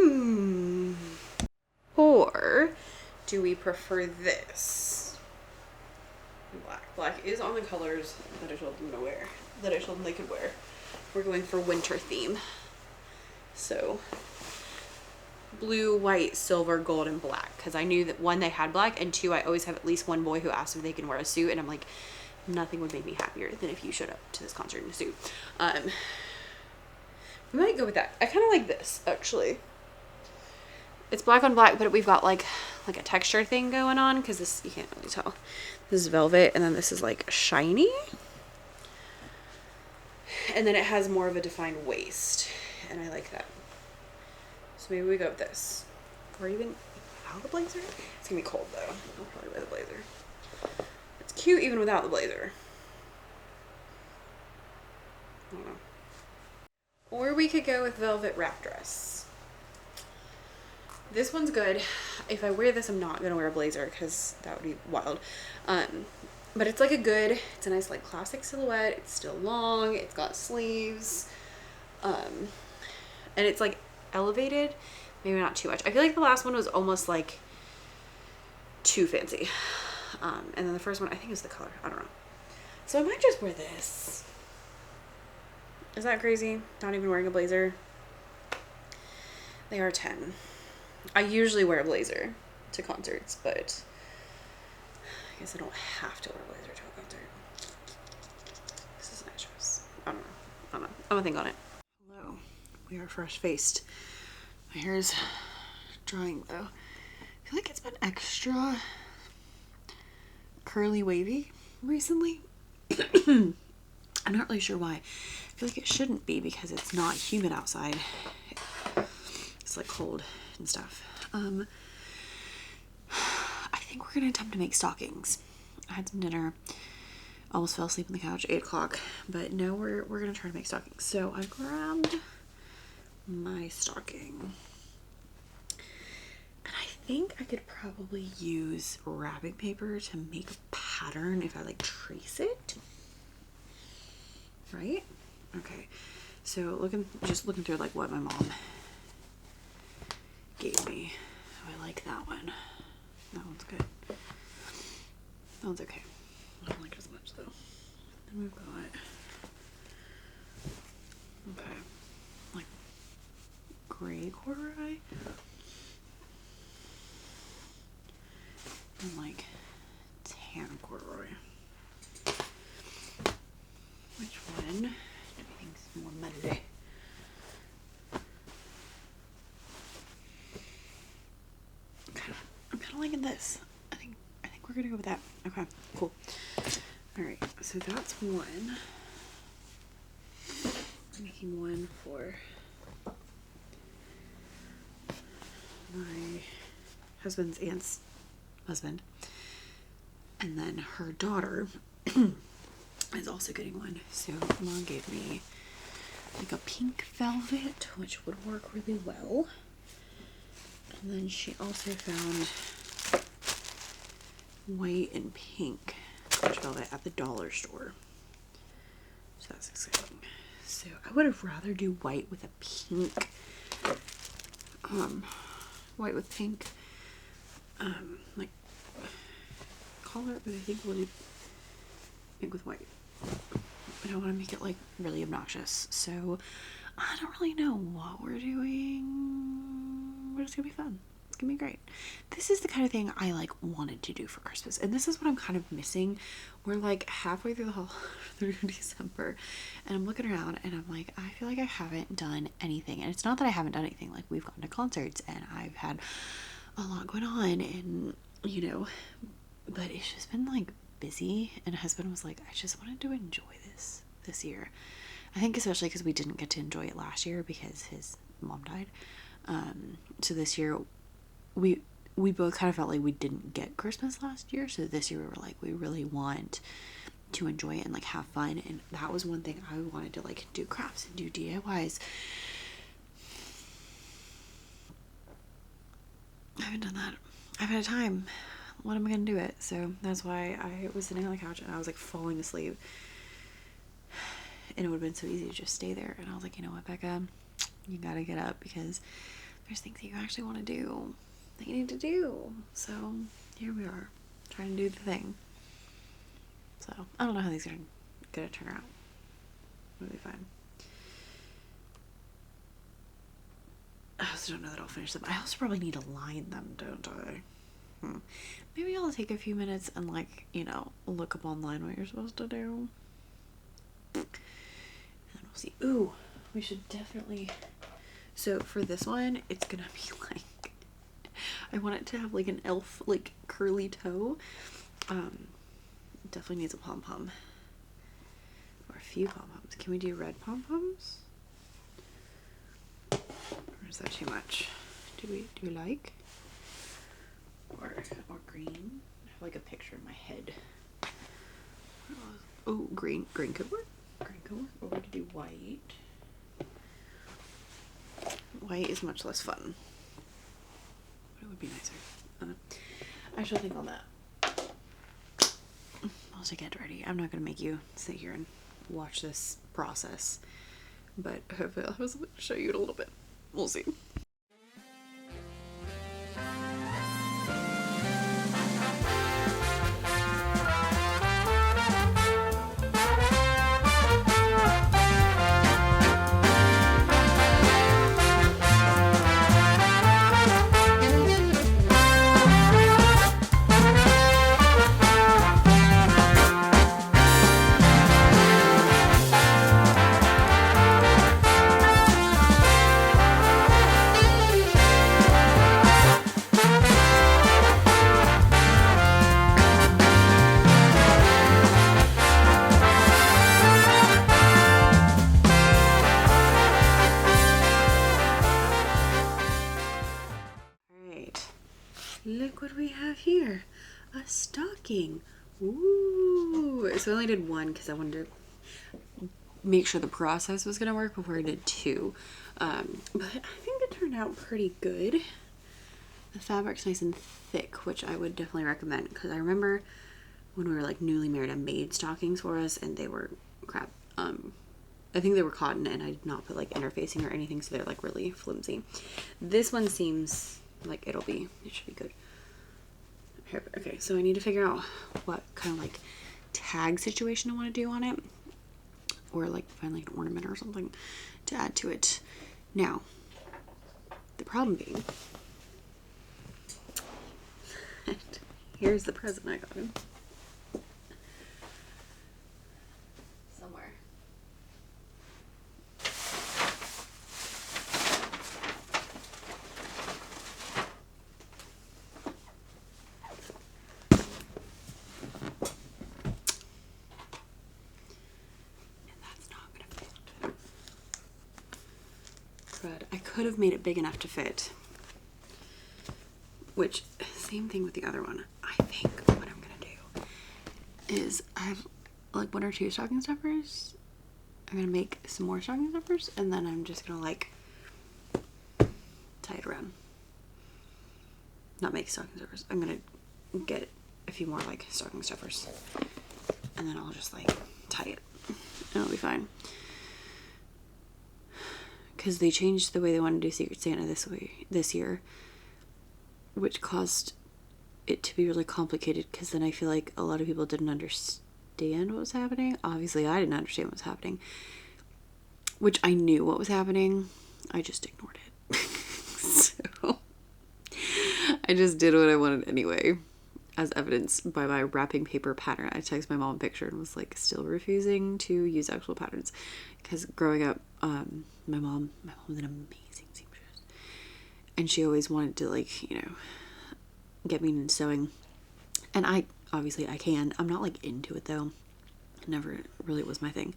know. Or do we prefer this? Black. Black is on the colors that I told them to wear, that I told them they could wear. We're going for winter theme. So blue, white, silver, gold, and black, because I knew that one, they had black, and two, I always have at least one boy who asks if they can wear a suit, and I'm like, nothing would make me happier than if you showed up to this concert in a suit. We might go with that. I kind of like this, actually. It's black on black, but we've got like a texture thing going on, because this, you can't really tell. This is velvet, and then this is like shiny, and then it has more of a defined waist, and I like that. So maybe we go with this. Or even without the blazer? It's gonna be cold though. I'll probably wear the blazer. It's cute even without the blazer. I don't know. Or we could go with velvet wrap dress. This one's good. If I wear this, I'm not gonna wear a blazer because that would be wild. But it's like it's a nice like classic silhouette. It's still long. It's got sleeves. And it's like elevated, maybe not too much. I feel like the last one was almost like too fancy. And then the first one, I think, is the color. I don't know. So I might just wear this. Is that crazy? Not even wearing a blazer. They are 10. I usually wear a blazer to concerts, but I guess I don't have to wear a blazer to a concert. This is a nice dress. I don't know. I'm gonna think on it. Hello. We are fresh-faced. My hair is drying though. I feel like it's been extra curly wavy recently. I'm not really sure why. I feel like it shouldn't be because it's not humid outside. It's like cold and stuff. I think we're gonna attempt to make stockings. I had some dinner, almost fell asleep on the couch at 8 o'clock, but no, we're gonna try to make stockings. So I grabbed my stocking, and I think I could probably use wrapping paper to make a pattern if I like trace it, right? Okay, so just looking through like what my mom gave me. Oh, I like that one. That one's good. That one's okay. I don't like it as much though. Then we've got gray corduroy and like tan corduroy. Which one do you think is more Monday? I'm kind of liking this. I think we're gonna go with that. Okay, cool. All right, so that's one. I'm making one for my husband's aunt's husband, and then her daughter is also getting one. So Mom gave me like a pink velvet, which would work really well. And then she also found white and pink Scotch velvet at the dollar store. So that's exciting. So I would have rather do white with a pink, white with pink, like collar, but I think we'll do pink with white. I don't want to make it like really obnoxious. So I don't really know what we're doing, but it's gonna be fun. It's gonna be great. This is the kind of thing I like wanted to do for Christmas, and this is what I'm kind of missing. We're like halfway through through December, and I'm looking around and I'm like, I feel like I haven't done anything. And it's not that I haven't done anything. Like, we've gone to concerts and I've had a lot going on, and you know, but it's just been like busy. And husband was like, I just wanted to enjoy this year. I think especially because we didn't get to enjoy it last year because his mom died. So this year we both kind of felt like we didn't get Christmas last year. So this year we were like, we really want to enjoy it and like have fun. And that was one thing I wanted to like do, crafts and do DIYs. I haven't done that. I've had time. When am I gonna do it? So that's why I was sitting on the couch and I was like falling asleep. And it would have been so easy to just stay there. And I was like, you know what, Becca? You gotta get up because there's things that you actually want to do that you need to do. So here we are, trying to do the thing. So I don't know how these are gonna turn out. It'll be fine. I also don't know that I'll finish them. I also probably need to line them, don't I? Maybe I'll take a few minutes and like, you know, look up online what you're supposed to do. And then we'll see. Ooh, we should definitely. So for this one, it's gonna be like, I want it to have like an elf, like curly toe. Definitely needs a pom-pom. Or a few pom-poms. Can we do red pom-poms? Or is that too much? Do we like? Or green? I have like a picture in my head. Oh, green could work. Green could work. Or we could do white. White is much less fun. But it would be nicer. I shall think on that. I'll take it ready. I'm not gonna make you sit here and watch this process. But hopefully I'll show you it a little bit. We'll see. Look what we have here. A stocking. Ooh. So I only did one because I wanted to make sure the process was going to work before I did two. But I think it turned out pretty good. The fabric's nice and thick, which I would definitely recommend because I remember when we were like newly married, I made stockings for us and they were crap. I think they were cotton and I did not put like interfacing or anything, so they're like really flimsy. This one seems like it should be good. Okay, so I need to figure out what kind of like tag situation I want to do on it, or like find like an ornament or something to add to it. Now, The problem being, here's the present I got him. Somewhere. But I could have made it big enough to fit, which same thing with the other one. I think what I'm gonna do is I have like 1 or 2 stocking stuffers. I'm gonna make some more stocking stuffers, and then I'm just gonna like tie it around. Not make stocking stuffers. I'm gonna get a few more like stocking stuffers, and then I'll just like tie it, and it'll be fine. Because they changed the way they want to do Secret Santa this year, which caused it to be really complicated, because then I feel like a lot of people didn't understand what was happening. Obviously I didn't understand what was happening, which I knew what was happening, I just ignored it. So I just did what I wanted anyway, as evidenced by my wrapping paper pattern. I texted my mom a picture and was like still refusing to use actual patterns, because growing up, my mom was an amazing seamstress, and she always wanted to, like, you know, get me into sewing. And I obviously I can. I'm not like into it though. It never really was my thing.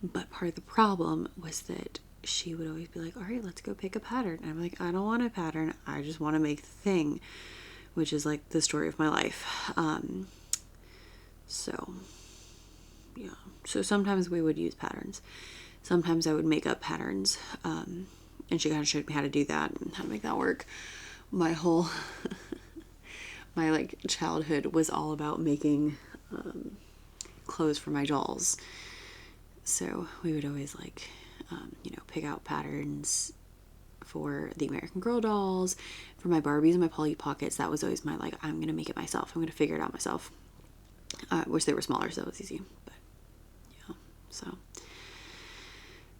But part of the problem was that she would always be like, all right, let's go pick a pattern. And I'm like, I don't want a pattern. I just want to make the thing, which is like the story of my life. So yeah. So sometimes we would use patterns. Sometimes I would make up patterns. And she kind of showed me how to do that and how to make that work. My whole, my like childhood was all about making clothes for my dolls. So we would always like, you know, pick out patterns for the American Girl dolls, for my Barbies and my Polly Pockets. That was always my, like, I'm going to make it myself. I'm going to figure it out myself. Wish they were smaller, so that was easy. But, yeah, so.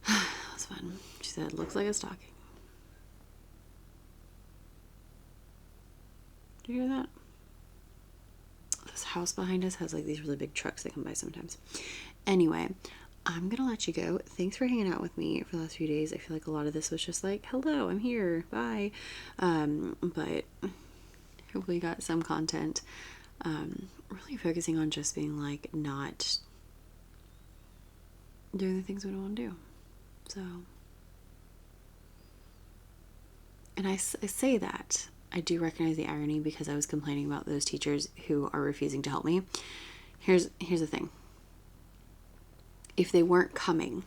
That was fun. She said, looks like a stocking. Do you hear that? This house behind us has, like, these really big trucks that come by sometimes. Anyway, I'm gonna let you go. Thanks for hanging out with me for the last few days. I feel like a lot of this was just like, hello, I'm here, bye. But hopefully you got some content. Really focusing on just being like not doing the things we don't want to do. So, and I say that I do recognize the irony, because I was complaining about those teachers who are refusing to help me. Here's the thing. If they weren't coming,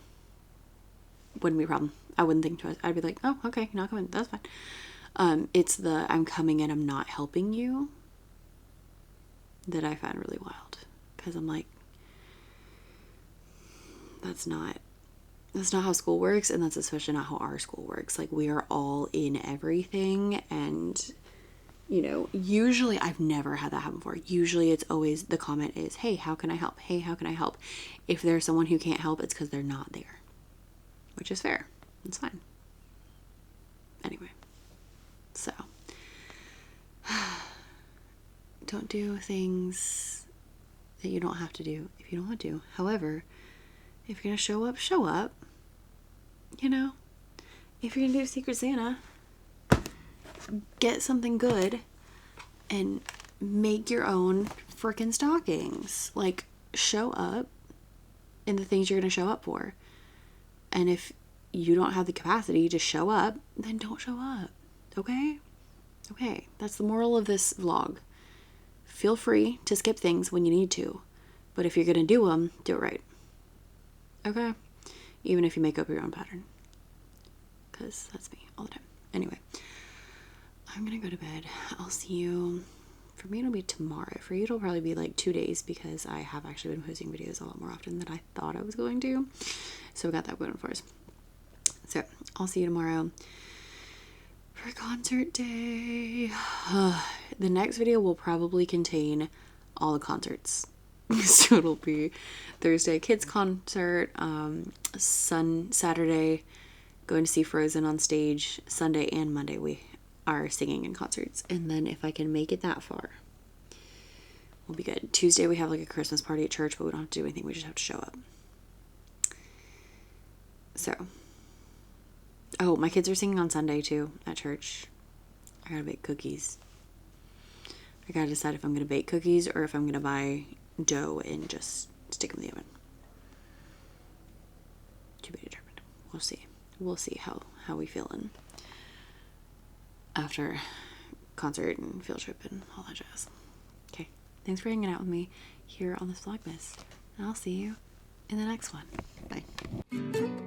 wouldn't be a problem. I wouldn't think twice. I'd be like, oh, okay, you're not coming. That's fine. It's the I'm coming and I'm not helping you that I find really wild. Because I'm like, that's not how school works, and that's especially not how our school works. Like, we are all in everything, and, you know, usually I've never had that happen before. Usually it's always, the comment is, hey, how can I help? Hey, how can I help? If there's someone who can't help, it's because they're not there, which is fair. It's fine. Anyway, so don't do things that you don't have to do if you don't want to. However, if you're gonna show up, show up. You know, if you're gonna do Secret Santa, get something good and make your own freaking stockings. Like, show up in the things you're gonna show up for. And if you don't have the capacity to show up, then don't show up. Okay? Okay, that's the moral of this vlog. Feel free to skip things when you need to, but if you're gonna do them, do it right. Okay? Even if you make up your own pattern, because that's me all the time. Anyway, I'm gonna go to bed. I'll see you. For me, it'll be tomorrow. For you, it'll probably be like 2 days, because I have actually been posting videos a lot more often than I thought I was going to. So we got that going for us. So I'll see you tomorrow for concert day. The next video will probably contain all the concerts. So it'll be Thursday kids concert, Saturday going to see Frozen on stage Sunday and Monday. We are singing in concerts. And then if I can make it that far, we'll be good. Tuesday we have like a Christmas party at church, but we don't have to do anything. We just have to show up. So, oh, my kids are singing on Sunday too at church. I gotta bake cookies. I gotta decide if I'm gonna bake cookies or if I'm gonna buy dough and just stick them in the oven. To be determined. We'll see. We'll see how we feeling after concert and field trip and all that jazz. Okay, thanks for hanging out with me here on this Vlogmas. And I'll see you in the next one. Bye.